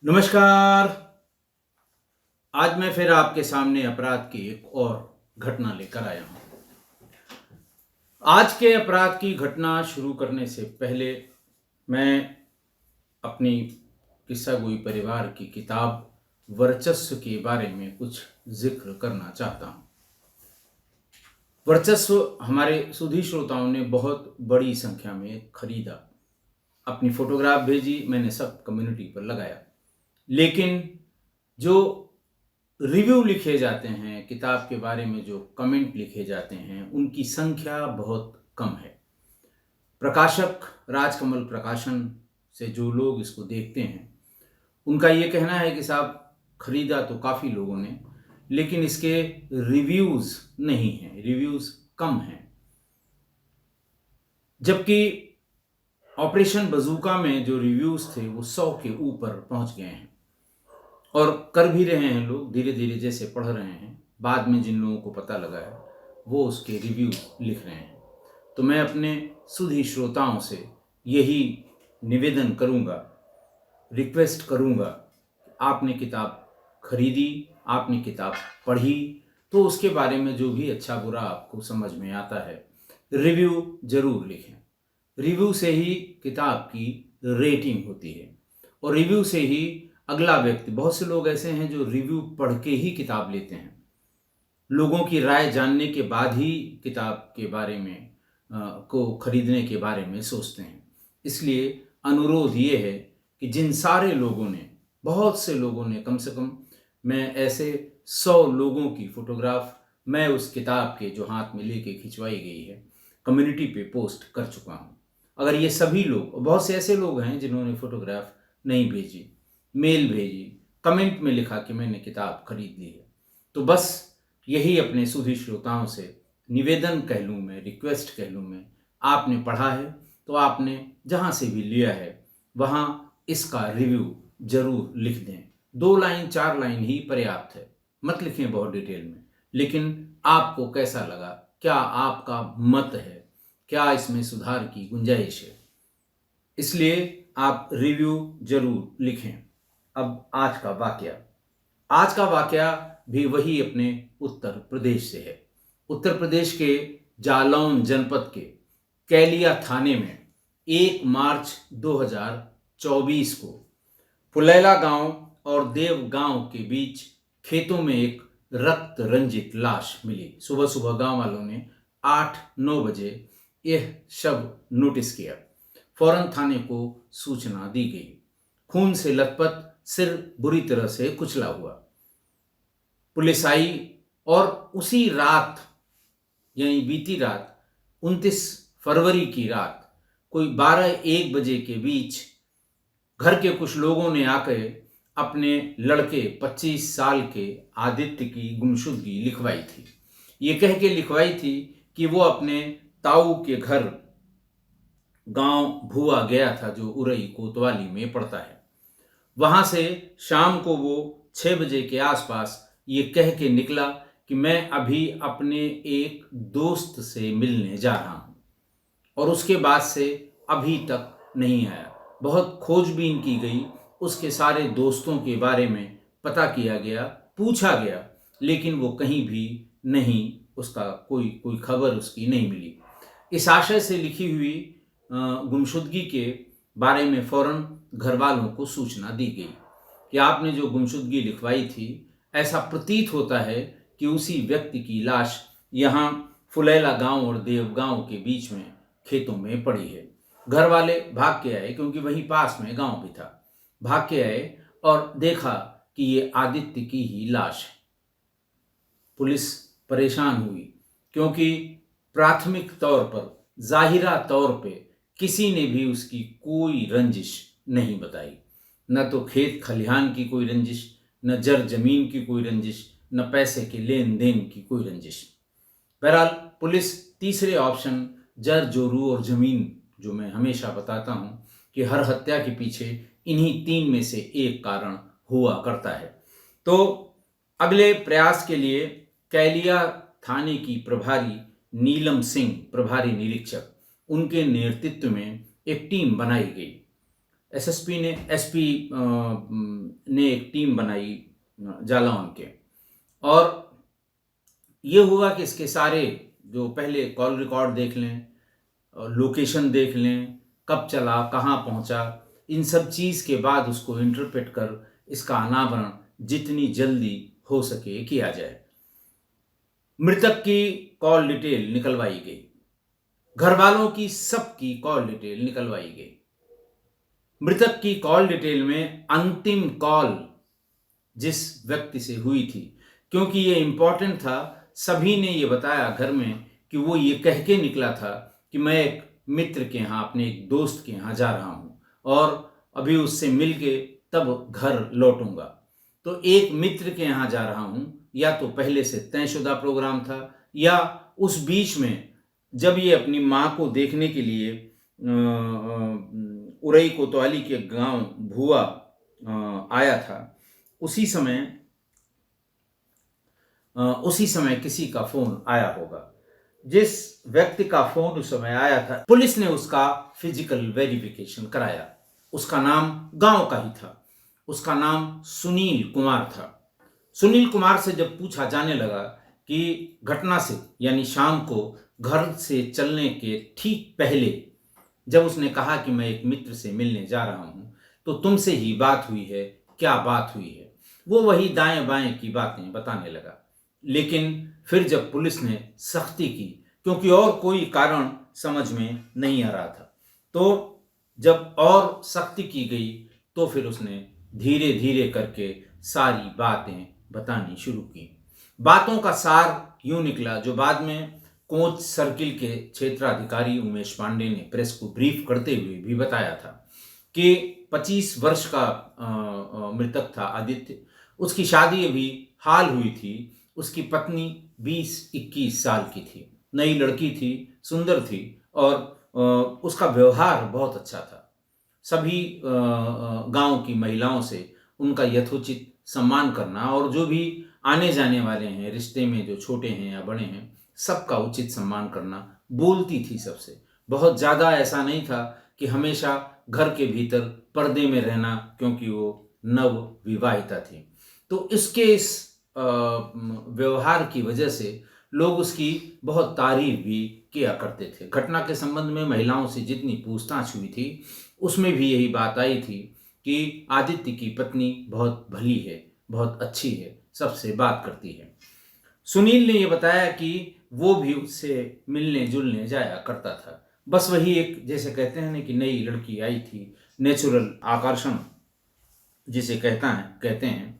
नमस्कार। आज मैं फिर आपके सामने अपराध की एक और घटना लेकर आया हूँ। आज के अपराध की घटना शुरू करने से पहले मैं अपनी किस्सा गोई परिवार की किताब वर्चस्व के बारे में कुछ जिक्र करना चाहता हूँ। वर्चस्व हमारे सुधी श्रोताओं ने बहुत बड़ी संख्या में खरीदा, अपनी फोटोग्राफ भेजी, मैंने सब कम्युनिटी पर लगाया। लेकिन जो रिव्यू लिखे जाते हैं, किताब के बारे में जो कमेंट लिखे जाते हैं, उनकी संख्या बहुत कम है। प्रकाशक राजकमल प्रकाशन से जो लोग इसको देखते हैं, उनका ये कहना है कि साहब खरीदा तो काफ़ी लोगों ने, लेकिन इसके रिव्यूज़ नहीं हैं, रिव्यूज़ कम हैं। जबकि ऑपरेशन बजूका में जो रिव्यूज़ थे वो 100 के ऊपर पहुंच गए हैं और कर भी रहे हैं लोग, धीरे धीरे जैसे पढ़ रहे हैं। बाद में जिन लोगों को पता लगा है वो उसके रिव्यू लिख रहे हैं। तो मैं अपने सुधी श्रोताओं से यही निवेदन करूंगा, रिक्वेस्ट करूंगा, आपने किताब खरीदी, आपने किताब पढ़ी, तो उसके बारे में जो भी अच्छा बुरा आपको समझ में आता है, रिव्यू जरूर लिखें। रिव्यू से ही किताब की रेटिंग होती है और रिव्यू से ही अगला व्यक्ति, बहुत से लोग ऐसे हैं जो रिव्यू पढ़ के ही किताब लेते हैं, लोगों की राय जानने के बाद ही किताब के बारे में को खरीदने के बारे में सोचते हैं। इसलिए अनुरोध ये है कि जिन सारे लोगों ने, बहुत से लोगों ने, कम से कम मैं ऐसे 100 लोगों की फोटोग्राफ मैं उस किताब के जो हाथ में लेके खिंचवाई गई है कम्युनिटी पे पोस्ट कर चुका हूँ। अगर ये सभी लोग, बहुत से ऐसे लोग हैं जिन्होंने फोटोग्राफ नहीं भेजी, मेल भेजी, कमेंट में लिखा कि मैंने किताब खरीद ली है, तो बस यही अपने सुधी श्रोताओं से निवेदन कह लूँ मैं, रिक्वेस्ट कह लूँ मैं, आपने पढ़ा है तो आपने जहाँ से भी लिया है वहाँ इसका रिव्यू जरूर लिख दें। 2 लाइन 4 लाइन ही पर्याप्त है, मत लिखें बहुत डिटेल में। लेकिन आपको कैसा लगा, क्या आपका मत है, क्या इसमें सुधार की गुंजाइश है, इसलिए आप रिव्यू जरूर लिखें। अब आज का वाकया भी वही अपने उत्तर प्रदेश से है। उत्तर प्रदेश के जालौन जनपद के कैलिया थाने में 1 मार्च 2024 को फुलैला गांव और देव गांव के बीच खेतों में एक रक्त रंजित लाश मिली। सुबह सुबह गांव वालों ने 8-9 बजे यह शव नोटिस किया। फौरन थाने को सूचना दी गई। खून से लथपथ, सिर बुरी तरह से कुचला हुआ। पुलिस आई और उसी रात, यानी बीती रात 29 फरवरी की रात, कोई 12-1 बजे के बीच घर के कुछ लोगों ने आकर अपने लड़के 25 साल के आदित्य की गुमशुदगी लिखवाई थी। ये कह के लिखवाई थी कि वो अपने ताऊ के घर गांव भुआ गया था, जो उरई कोतवाली में पड़ता है। वहां से शाम को वो 6 बजे के आसपास ये कह के निकला कि मैं अभी अपने एक दोस्त से मिलने जा रहा हूं, और उसके बाद से अभी तक नहीं आया। बहुत खोजबीन की गई, उसके सारे दोस्तों के बारे में पता किया गया, पूछा गया, लेकिन वो कहीं भी नहीं, उसका कोई खबर उसकी नहीं मिली। इस आशय से लिखी हुई गुमशुदगी के बारे में फौरन घर वालों को सूचना दी गई कि आपने जो गुमशुदगी लिखवाई थी, ऐसा प्रतीत होता है कि उसी व्यक्ति की लाश यहाँ फुलैला गांव और देव गांव के बीच में खेतों में पड़ी है। घर वाले भाग के आए, क्योंकि वहीं पास में गांव भी था। भाग के आए और देखा कि ये आदित्य की ही लाश है। पुलिस परेशान हुई, क्योंकि प्राथमिक तौर पर, जाहिरा तौर पे किसी ने भी उसकी कोई रंजिश नहीं बताई। न तो खेत खलिहान की कोई रंजिश, न जर जमीन की कोई रंजिश, न पैसे के लेन देन की कोई रंजिश। बहरहाल पुलिस तीसरे ऑप्शन, जर जोरू और जमीन, जो मैं हमेशा बताता हूँ कि हर हत्या के पीछे इन्हीं 3 में से एक कारण हुआ करता है। तो अगले प्रयास के लिए कैलिया थाने की प्रभारी नीलम सिंह, प्रभारी निरीक्षक, उनके नेतृत्व में एक टीम बनाई गई। एसएसपी ने एसपी ने एक टीम बनाई जालौन के, और ये हुआ कि इसके सारे जो पहले कॉल रिकॉर्ड देख लें, लोकेशन देख लें, कब चला, कहाँ पहुँचा, इन सब चीज़ के बाद उसको इंटरप्रेट कर इसका अनावरण जितनी जल्दी हो सके किया जाए। मृतक की कॉल डिटेल निकलवाई गई, घर वालों की सबकी कॉल डिटेल निकलवाई गई। मृतक की कॉल डिटेल में अंतिम कॉल जिस व्यक्ति से हुई थी, क्योंकि ये इंपॉर्टेंट था, सभी ने ये बताया घर में कि वो ये कह के निकला था कि मैं एक मित्र के यहाँ, अपने एक दोस्त के यहाँ जा रहा हूँ और अभी उससे मिल के तब घर लौटूंगा। तो एक मित्र के यहाँ जा रहा हूँ, या तो पहले से तयशुदा प्रोग्राम था, या उस बीच में जब ये अपनी माँ को देखने के लिए उरई कोतवाली के गांव भुआ आया था, उसी समय किसी का फोन आया होगा। जिस व्यक्ति का फोन उस समय आया था, पुलिस ने उसका फिजिकल वेरिफिकेशन कराया। उसका नाम गांव का ही था, उसका नाम सुनील कुमार था। सुनील कुमार से जब पूछा जाने लगा कि घटना से, यानी शाम को घर से चलने के ठीक पहले जब उसने कहा कि मैं एक मित्र से मिलने जा रहा हूं, तो तुमसे ही बात हुई है, क्या बात हुई है, वो वही दाएं बाएं की बातें बताने लगा। लेकिन फिर जब पुलिस ने सख्ती की, क्योंकि और कोई कारण समझ में नहीं आ रहा था, तो जब और सख्ती की गई तो फिर उसने धीरे धीरे करके सारी बातें बतानी शुरू की। बातों का सार यूं निकला, जो बाद में कोच सर्किल के क्षेत्राधिकारी उमेश पांडे ने प्रेस को ब्रीफ करते हुए भी बताया था कि 25 वर्ष का मृतक था आदित्य। उसकी शादी अभी हाल हुई थी। उसकी पत्नी 20-21 साल की थी, नई लड़की थी, सुंदर थी, और उसका व्यवहार बहुत अच्छा था। सभी गांव की महिलाओं से उनका यथोचित सम्मान करना, और जो भी आने जाने वाले हैं रिश्ते में, जो छोटे हैं या बड़े हैं, सबका उचित सम्मान करना। बोलती थी सबसे, बहुत ज़्यादा ऐसा नहीं था कि हमेशा घर के भीतर पर्दे में रहना, क्योंकि वो नव विवाहिता थी। तो इसके इस व्यवहार की वजह से लोग उसकी बहुत तारीफ भी किया करते थे। घटना के संबंध में महिलाओं से जितनी पूछताछ हुई थी, उसमें भी यही बात आई थी कि आदित्य की पत्नी बहुत भली है, बहुत अच्छी है, सबसे बात करती है। सुनील ने यह बताया कि वो भी उससे मिलने जुलने जाया करता था। बस वही एक, जैसे कहते हैं ना कि नई लड़की आई थी, नेचुरल आकर्षण जिसे कहते हैं,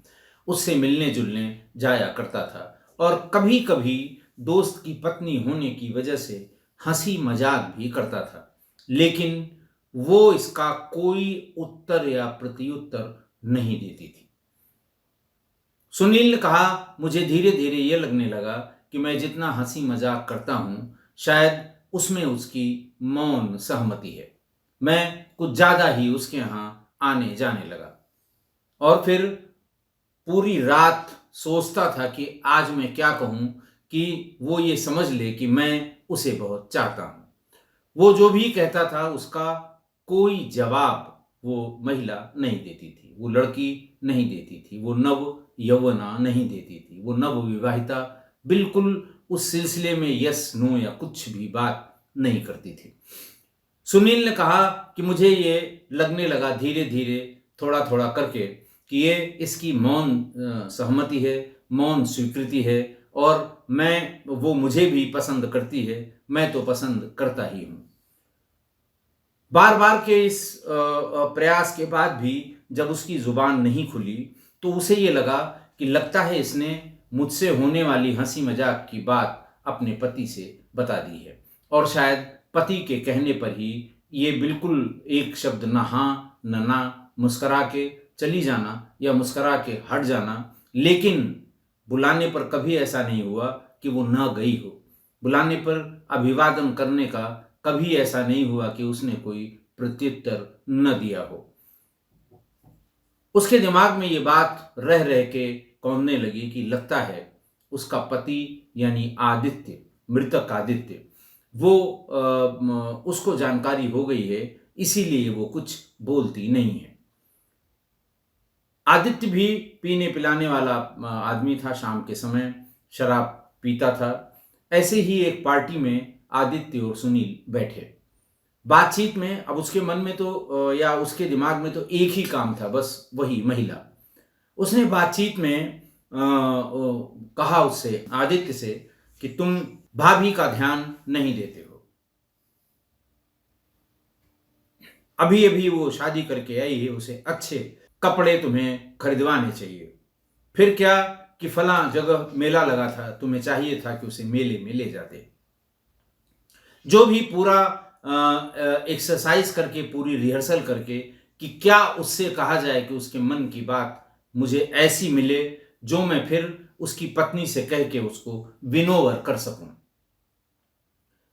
उससे मिलने जुलने जाया करता था। और कभी कभी दोस्त की पत्नी होने की वजह से हंसी मजाक भी करता था, लेकिन वो इसका कोई उत्तर या प्रत्युत्तर नहीं देती थी। सुनील ने कहा, मुझे धीरे धीरे ये लगने लगा कि मैं जितना हंसी मजाक करता हूँ, शायद उसमें उसकी मौन सहमति है। मैं कुछ ज़्यादा ही उसके यहाँ आने जाने लगा, और फिर पूरी रात सोचता था कि आज मैं क्या कहूँ कि वो ये समझ ले कि मैं उसे बहुत चाहता हूँ। वो जो भी कहता था उसका कोई जवाब वो महिला नहीं देती थी, वो लड़की नहीं देती थी, वो नव यौवना नहीं देती थी, वो नव विवाहिता बिल्कुल उस सिलसिले में यस नो या कुछ भी बात नहीं करती थी। सुनील ने कहा कि मुझे ये लगने लगा धीरे धीरे, थोड़ा थोड़ा करके, कि ये इसकी मौन सहमति है, मौन स्वीकृति है, और वो मुझे भी पसंद करती है, मैं तो पसंद करता ही हूँ। बार बार के इस प्रयास के बाद भी जब उसकी जुबान नहीं खुली, तो उसे ये लगा कि लगता है इसने मुझसे होने वाली हंसी मजाक की बात अपने पति से बता दी है, और शायद पति के कहने पर ही ये बिल्कुल एक शब्द न हाँ न ना, मुस्करा के चली जाना या मुस्करा के हट जाना, लेकिन बुलाने पर कभी ऐसा नहीं हुआ कि वो न गई हो। बुलाने पर अभिवादन करने का कभी ऐसा नहीं हुआ कि उसने कोई प्रत्युत्तर न दिया हो। उसके दिमाग में ये बात रह रह के कौंधने लगी कि लगता है उसका पति यानी आदित्य, मृतक आदित्य, वो उसको जानकारी हो गई है इसीलिए वो कुछ बोलती नहीं है। आदित्य भी पीने पिलाने वाला आदमी था, शाम के समय शराब पीता था। ऐसे ही एक पार्टी में आदित्य और सुनील बैठे। बातचीत में अब उसके मन में तो या उसके दिमाग में तो एक ही काम था, बस वही महिला। उसने बातचीत में कहा उससे, आदित्य से, कि तुम भाभी का ध्यान नहीं देते हो। अभी अभी वो शादी करके आई है, उसे अच्छे कपड़े तुम्हें खरीदवाने चाहिए। फिर क्या कि फलां जगह मेला लगा था, तुम्हें चाहिए था कि उसे मेले में ले जाते। जो भी पूरा एक्सरसाइज करके, पूरी रिहर्सल करके कि क्या उससे कहा जाए कि उसके मन की बात मुझे ऐसी मिले जो मैं फिर उसकी पत्नी से कह के उसको विनोवर कर सकूं।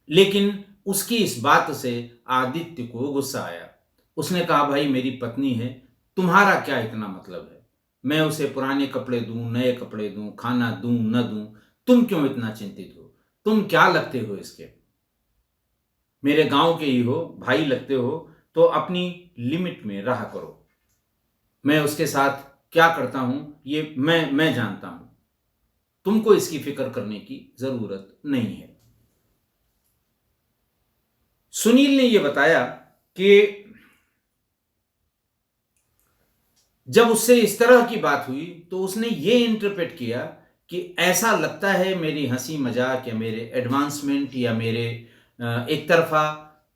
लेकिन उसकी इस बात से आदित्य को गुस्सा आया। उसने कहा, भाई मेरी पत्नी है, तुम्हारा क्या इतना मतलब है? मैं उसे पुराने कपड़े दूं, नए कपड़े दूं, खाना दूं न दूं, तुम क्यों इतना चिंतित हो? तुम क्या लगते हो इसके? मेरे गांव के ही हो, भाई लगते हो, तो अपनी लिमिट में रहा करो। मैं उसके साथ क्या करता हूं ये मैं जानता हूं। तुमको इसकी फिक्र करने की जरूरत नहीं है। सुनील ने यह बताया कि जब उससे इस तरह की बात हुई तो उसने ये इंटरप्रेट किया कि ऐसा लगता है मेरी हंसी मजाक या मेरे एडवांसमेंट या मेरे एक तरफा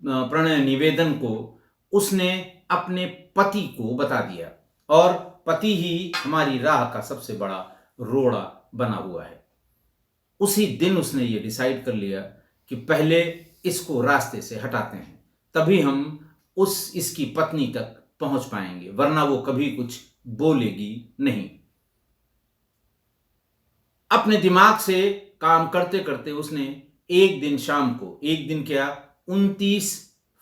प्रणय निवेदन को उसने अपने पति को बता दिया, और पति ही हमारी राह का सबसे बड़ा रोड़ा बना हुआ है। उसी दिन उसने ये डिसाइड कर लिया कि पहले इसको रास्ते से हटाते हैं, तभी हम इसकी पत्नी तक पहुंच पाएंगे, वरना वो कभी कुछ बोलेगी नहीं। अपने दिमाग से काम करते करते उसने एक दिन शाम को, एक दिन क्या, 29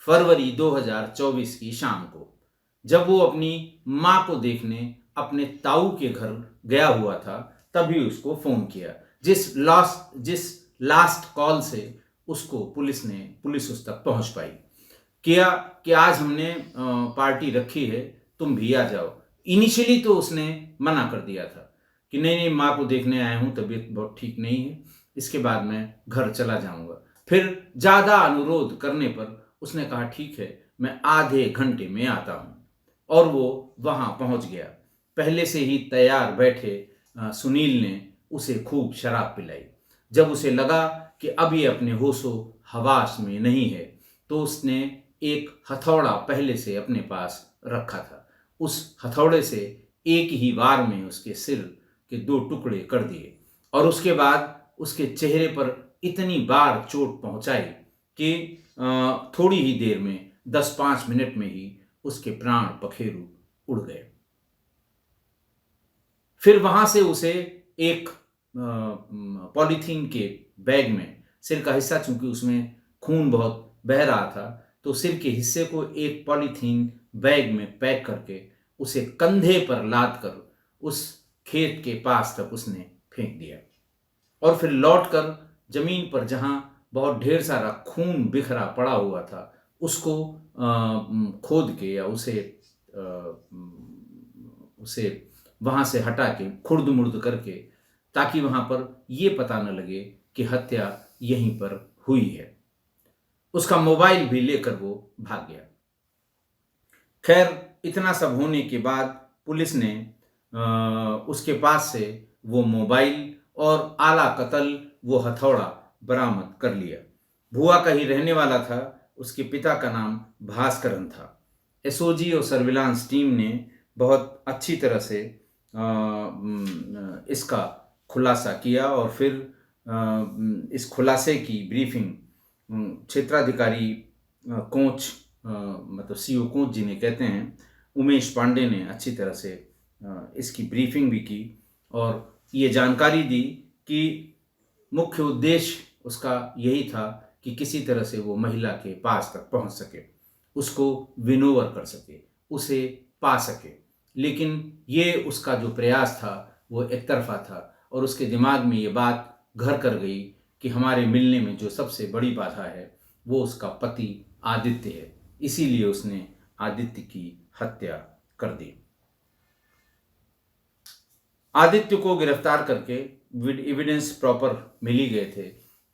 फरवरी 2024 की शाम को, जब वो अपनी मां को देखने अपने ताऊ के घर गया हुआ था, तभी उसको फोन किया। जिस लास्ट कॉल से उसको पुलिस उस तक पहुंच पाई। किया कि आज हमने पार्टी रखी है, तुम भी आ जाओ। इनिशियली तो उसने मना कर दिया था कि नहीं नहीं, माँ को देखने आया हूँ, तबीयत बहुत ठीक नहीं है, इसके बाद मैं घर चला जाऊंगा। फिर ज़्यादा अनुरोध करने पर उसने कहा ठीक है, मैं आधे घंटे में आता हूँ। और वो वहाँ पहुँच गया। पहले से ही तैयार बैठे सुनील ने उसे खूब शराब पिलाई। जब उसे लगा कि अब ये अपने होशो हवास में नहीं है, तो उसने एक हथौड़ा पहले से अपने पास रखा था। उस हथौड़े से एक ही वार में उसके सिर के 2 टुकड़े कर दिए, और उसके बाद उसके चेहरे पर इतनी बार चोट पहुंचाई कि थोड़ी ही देर में 10-5 मिनट में ही उसके प्राण पखेरु उड़ गए। फिर वहां से उसे एक पॉलीथीन के बैग में, सिर का हिस्सा चूंकि उसमें खून बहुत बह रहा था, तो सिर के हिस्से को एक पॉलीथीन बैग में पैक करके उसे कंधे पर लाद कर उस खेत के पास तक उसने फेंक दिया। और फिर लौटकर जमीन पर जहां बहुत ढेर सारा खून बिखरा पड़ा हुआ था, उसको खोद के या उसे वहां से हटा के खुर्द मुर्द करके, ताकि वहां पर यह पता न लगे कि हत्या यहीं पर हुई है। उसका मोबाइल भी लेकर वो भाग गया। खैर, इतना सब होने के बाद पुलिस ने उसके पास से वो मोबाइल और आला कतल वो हथौड़ा बरामद कर लिया। भुआ का ही रहने वाला था। उसके पिता का नाम भास्करन था। एसओजी और सर्विलांस टीम ने बहुत अच्छी तरह से इसका खुलासा किया, और फिर इस खुलासे की ब्रीफिंग क्षेत्राधिकारी कोच, मतलब सीओ कोच जिन्हें कहते हैं, उमेश पांडे ने अच्छी तरह से इसकी ब्रीफिंग भी की, और ये जानकारी दी कि मुख्य उद्देश्य उसका यही था कि किसी तरह से वो महिला के पास तक पहुंच सके, उसको विनोवर कर सके, उसे पा सके। लेकिन ये उसका जो प्रयास था वो एक तरफा था, और उसके दिमाग में ये बात घर कर गई कि हमारे मिलने में जो सबसे बड़ी बाधा है वो उसका पति आदित्य है। इसीलिए उसने आदित्य की हत्या कर दी। आदित्य को गिरफ्तार करके एविडेंस प्रॉपर मिल ही गए थे,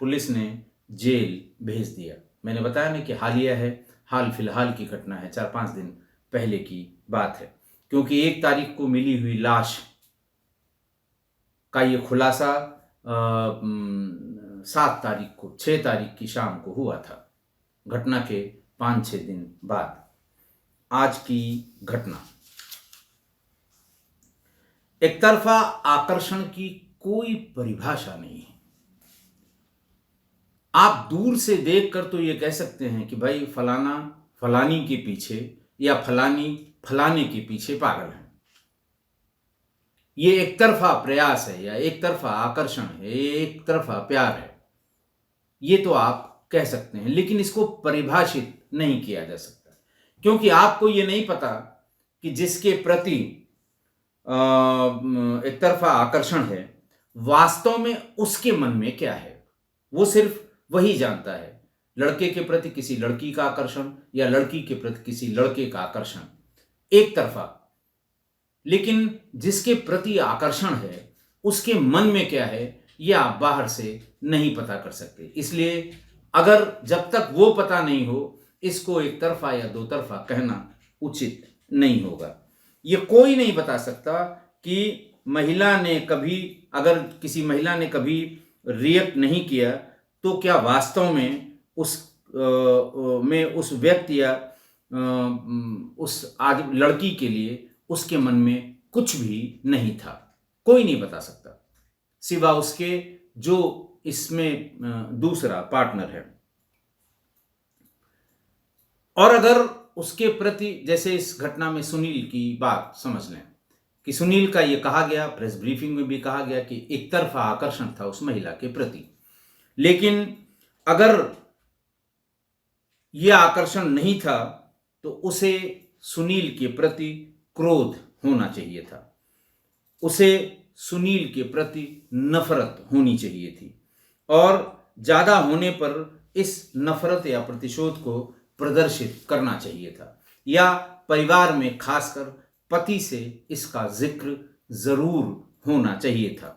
पुलिस ने जेल भेज दिया। मैंने बताया ना कि हालिया है, हाल फिलहाल की घटना है, 4-5 दिन पहले की बात है, क्योंकि 1 तारीख को मिली हुई लाश का ये खुलासा 7 तारीख को, 6 तारीख की शाम को हुआ था। घटना के 5-6 दिन बाद आज की घटना। एक तरफा आकर्षण की कोई परिभाषा नहीं है। आप दूर से देखकर तो ये कह सकते हैं कि भाई फलाना फलानी के पीछे या फलानी फलाने के पीछे पागल है। ये एक तरफा प्रयास है या एक तरफा आकर्षण है, एक तरफा प्यार है, ये तो आप कह सकते हैं, लेकिन इसको परिभाषित नहीं किया जा सकता, क्योंकि आपको ये नहीं पता कि जिसके प्रति एक तरफा आकर्षण है वास्तव में उसके मन में क्या है। वो सिर्फ वही जानता है, लड़के के प्रति किसी लड़की का आकर्षण या लड़की के प्रति किसी लड़के का आकर्षण, एक तरफा। लेकिन जिसके प्रति आकर्षण है उसके मन में क्या है ये आप बाहर से नहीं पता कर सकते। इसलिए अगर जब तक वो पता नहीं हो, इसको एक तरफा या दो तरफा कहना उचित नहीं होगा। ये कोई नहीं बता सकता कि महिला ने कभी, अगर किसी महिला ने कभी रिएक्ट नहीं किया तो क्या वास्तव में उस व्यक्ति या उस लड़की के लिए उसके मन में कुछ भी नहीं था। कोई नहीं बता सकता सिवा उसके जो इसमें दूसरा पार्टनर है। और अगर उसके प्रति, जैसे इस घटना में सुनील की बात समझ लें कि सुनील का ये कहा गया, प्रेस ब्रीफिंग में भी कहा गया कि एक तरफा आकर्षण था उस महिला के प्रति, लेकिन अगर यह आकर्षण नहीं था तो उसे सुनील के प्रति क्रोध होना चाहिए था, उसे सुनील के प्रति नफरत होनी चाहिए थी, और ज्यादा होने पर इस नफरत या प्रतिशोध को प्रदर्शित करना चाहिए था, या परिवार में खासकर पति से इसका जिक्र जरूर होना चाहिए था।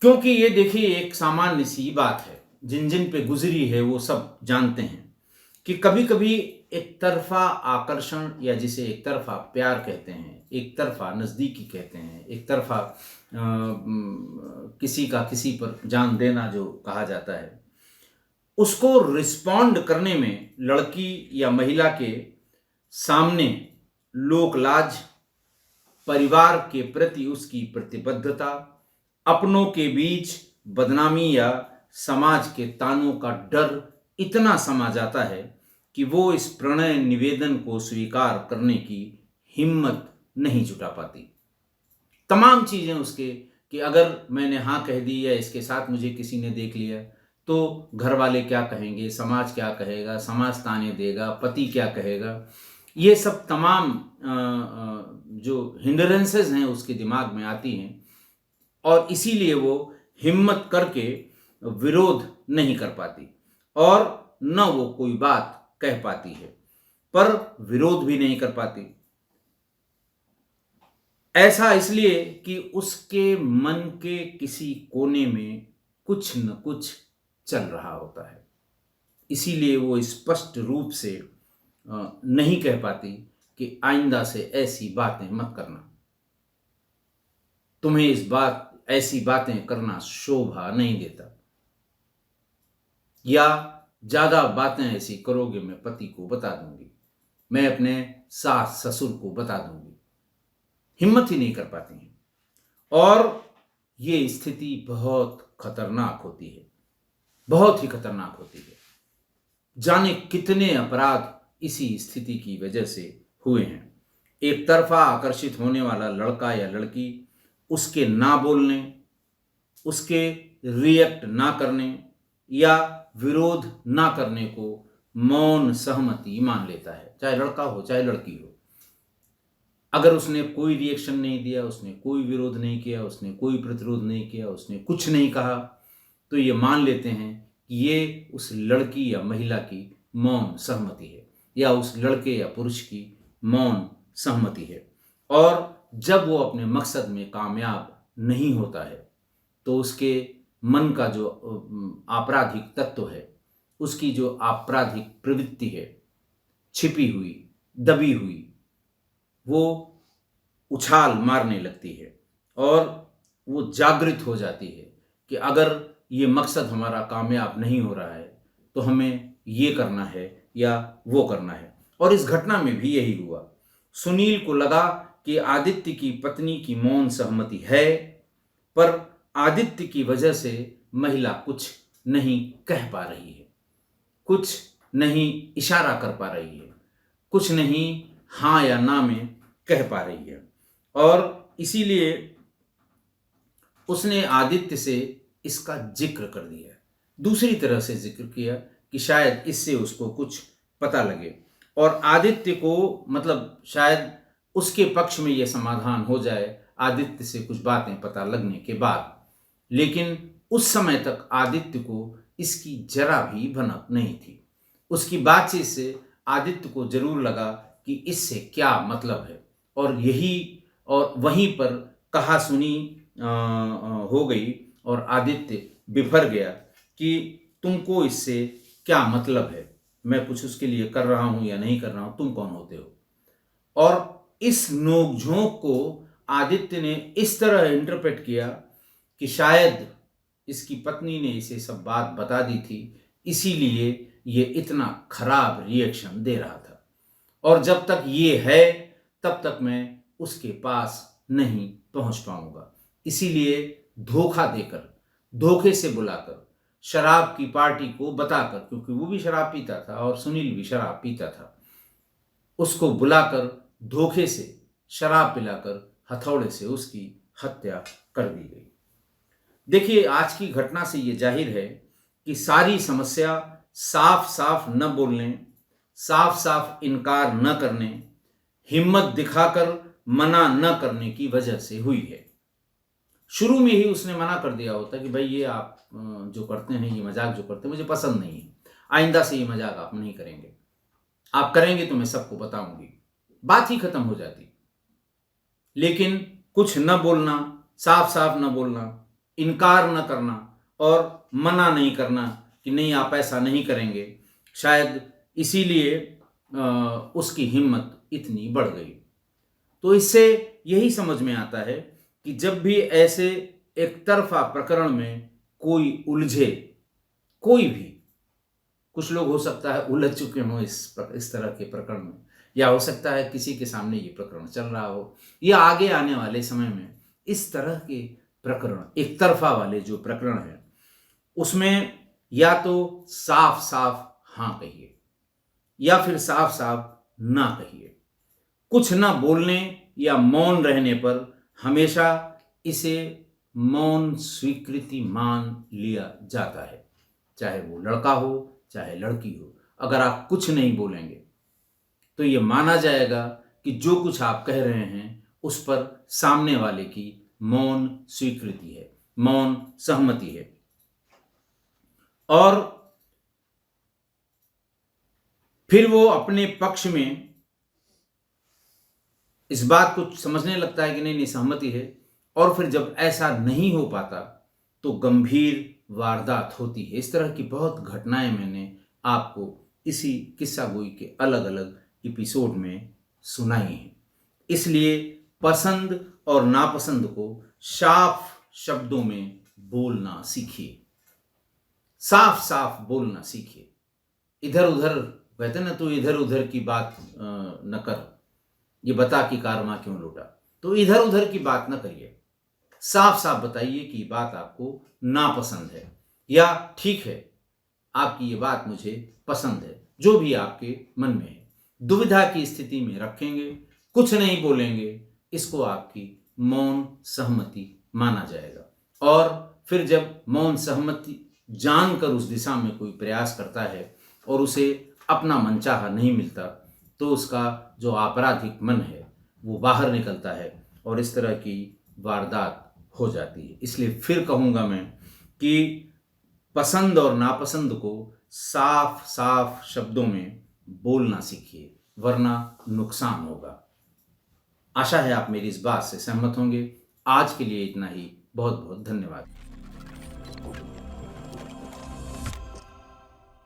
क्योंकि ये देखिए एक सामान्य सी बात है, जिन जिन पे गुजरी है वो सब जानते हैं कि कभी कभी एक तरफा आकर्षण या जिसे एक तरफा प्यार कहते हैं, एक तरफा नज़दीकी कहते हैं, एक तरफा किसी का किसी पर जान देना जो कहा जाता है, उसको रिस्पॉन्ड करने में लड़की या महिला के सामने लोकलाज, परिवार के प्रति उसकी प्रतिबद्धता, अपनों के बीच बदनामी या समाज के तानों का डर इतना समा जाता है कि वो इस प्रणय निवेदन को स्वीकार करने की हिम्मत नहीं जुटा पाती। तमाम चीजें उसके कि अगर मैंने हाँ कह दी या इसके साथ मुझे किसी ने देख लिया तो घर वाले क्या कहेंगे, समाज क्या कहेगा, समाज ताने देगा, पति क्या कहेगा, ये सब तमाम जो हिंडरेंसेस हैं उसके दिमाग में आती हैं, और इसीलिए वो हिम्मत करके विरोध नहीं कर पाती और न वो कोई बात कह पाती है, पर विरोध भी नहीं कर पाती। ऐसा इसलिए कि उसके मन के किसी कोने में कुछ न कुछ चल रहा होता है, इसीलिए वो स्पष्ट रूप से नहीं कह पाती कि आइंदा से ऐसी बातें मत करना, तुम्हें ऐसी बातें करना शोभा नहीं देता, या ज्यादा बातें ऐसी करोगे मैं पति को बता दूंगी, मैं अपने सास ससुर को बता दूंगी। हिम्मत ही नहीं कर पाती हैं, और ये स्थिति बहुत खतरनाक होती है, बहुत ही खतरनाक होती है। जाने कितने अपराध इसी स्थिति की वजह से हुए हैं। एक तरफा आकर्षित होने वाला लड़का या लड़की उसके ना बोलने, उसके रिएक्ट ना करने या विरोध ना करने को मौन सहमति मान लेता है, चाहे लड़का हो चाहे लड़की हो। अगर उसने कोई रिएक्शन नहीं दिया, उसने कोई विरोध नहीं किया, उसने कोई प्रतिरोध नहीं किया, उसने कुछ नहीं कहा, तो ये मान लेते हैं कि ये उस लड़की या महिला की मौन सहमति है, या उस लड़के या पुरुष की मौन सहमति है। और जब वो अपने मकसद में कामयाब नहीं होता है तो उसके मन का जो आपराधिक तत्व है, उसकी जो आपराधिक प्रवृत्ति है, छिपी हुई, दबी हुई, वो उछाल मारने लगती है और वो जागृत हो जाती है कि अगर ये मकसद हमारा कामयाब नहीं हो रहा है तो हमें ये करना है या वो करना है। और इस घटना में भी यही हुआ। सुनील को लगा कि आदित्य की पत्नी की मौन सहमति है, पर आदित्य की वजह से महिला कुछ नहीं कह पा रही है, कुछ नहीं इशारा कर पा रही है, कुछ नहीं हाँ या ना में कह पा रही है। और इसीलिए उसने आदित्य से इसका जिक्र कर दिया, दूसरी तरह से जिक्र किया कि शायद इससे उसको कुछ पता लगे और आदित्य को, मतलब शायद उसके पक्ष में यह समाधान हो जाए आदित्य से कुछ बातें पता लगने के बाद। लेकिन उस समय तक आदित्य को इसकी जरा भी भनक नहीं थी। उसकी बातचीत से आदित्य को जरूर लगा कि इससे क्या मतलब है, और वहीं पर कहा सुनी हो गई और आदित्य बिफर गया कि तुमको इससे क्या मतलब है, मैं कुछ उसके लिए कर रहा हूं या नहीं कर रहा हूं, तुम कौन होते हो। और इस नोकझोंक को आदित्य ने इस तरह इंटरप्रेट किया कि शायद इसकी पत्नी ने इसे सब बात बता दी थी, इसीलिए ये इतना खराब रिएक्शन दे रहा था, और जब तक ये है तब तक मैं उसके पास नहीं पहुंच पाऊंगा। इसीलिए धोखा देकर, धोखे से बुलाकर, शराब की पार्टी को बताकर, क्योंकि वो भी शराब पीता था और सुनील भी शराब पीता था, उसको बुलाकर धोखे से शराब पिलाकर हथौड़े से उसकी हत्या कर दी गई। देखिए, आज की घटना से ये जाहिर है कि सारी समस्या साफ साफ न बोलने, साफ साफ इनकार न करने, हिम्मत दिखाकर मना न करने की वजह से हुई है। शुरू में ही उसने मना कर दिया होता कि भाई ये आप जो करते हैं, ये मजाक जो करते हैं मुझे पसंद नहीं है, आइंदा से ये मजाक आप नहीं करेंगे, आप करेंगे तो मैं सबको बताऊंगी, बात ही खत्म हो जाती। लेकिन कुछ न बोलना, साफ साफ न बोलना, इनकार न करना और मना नहीं करना कि नहीं आप ऐसा नहीं करेंगे, शायद इसीलिए उसकी हिम्मत इतनी बढ़ गई। तो इससे यही समझ में आता है कि जब भी ऐसे एक तरफा प्रकरण में कोई उलझे, कोई भी, कुछ लोग हो सकता है उलझ चुके हों इस तरह के प्रकरण में, या हो सकता है किसी के सामने ये प्रकरण चल रहा हो, या आगे आने वाले समय में इस तरह के प्रकरण, एक तरफा वाले जो प्रकरण है, उसमें या तो साफ साफ हाँ कहिए या फिर साफ साफ ना कहिए। कुछ ना बोलने या मौन रहने पर हमेशा इसे मौन स्वीकृति मान लिया जाता है, चाहे वो लड़का हो चाहे लड़की हो। अगर आप कुछ नहीं बोलेंगे तो ये माना जाएगा कि जो कुछ आप कह रहे हैं उस पर सामने वाले की मौन स्वीकृति है, मौन सहमति है। और फिर वो अपने पक्ष में इस बात को समझने लगता है कि नहीं नहीं सहमति है, और फिर जब ऐसा नहीं हो पाता तो गंभीर वारदात होती है। इस तरह की बहुत घटनाएं मैंने आपको इसी किस्सा गोई के अलग अलग एपिसोड में सुनाई हैं। इसलिए पसंद और नापसंद को साफ शब्दों में बोलना सीखिए, साफ साफ बोलना सीखिए। इधर उधर कहते ना, तो इधर उधर की बात न कर, ये बता कि कारमा क्यों लौटा। तो इधर उधर की बात न करिए, साफ साफ बताइए कि बात आपको नापसंद है या ठीक है, आपकी ये बात मुझे पसंद है, जो भी आपके मन में है। दुविधा की स्थिति में रखेंगे, कुछ नहीं बोलेंगे, इसको आपकी मौन सहमति माना जाएगा। और फिर जब मौन सहमति जानकर उस दिशा में कोई प्रयास करता है और उसे अपना मनचाहा नहीं मिलता, तो उसका जो आपराधिक मन है वो बाहर निकलता है और इस तरह की वारदात हो जाती है। इसलिए फिर कहूँगा मैं कि पसंद और नापसंद को साफ साफ शब्दों में बोलना सीखिए, वरना नुकसान होगा। आशा है आप मेरी इस बात से सहमत होंगे। आज के लिए इतना ही। बहुत बहुत धन्यवाद।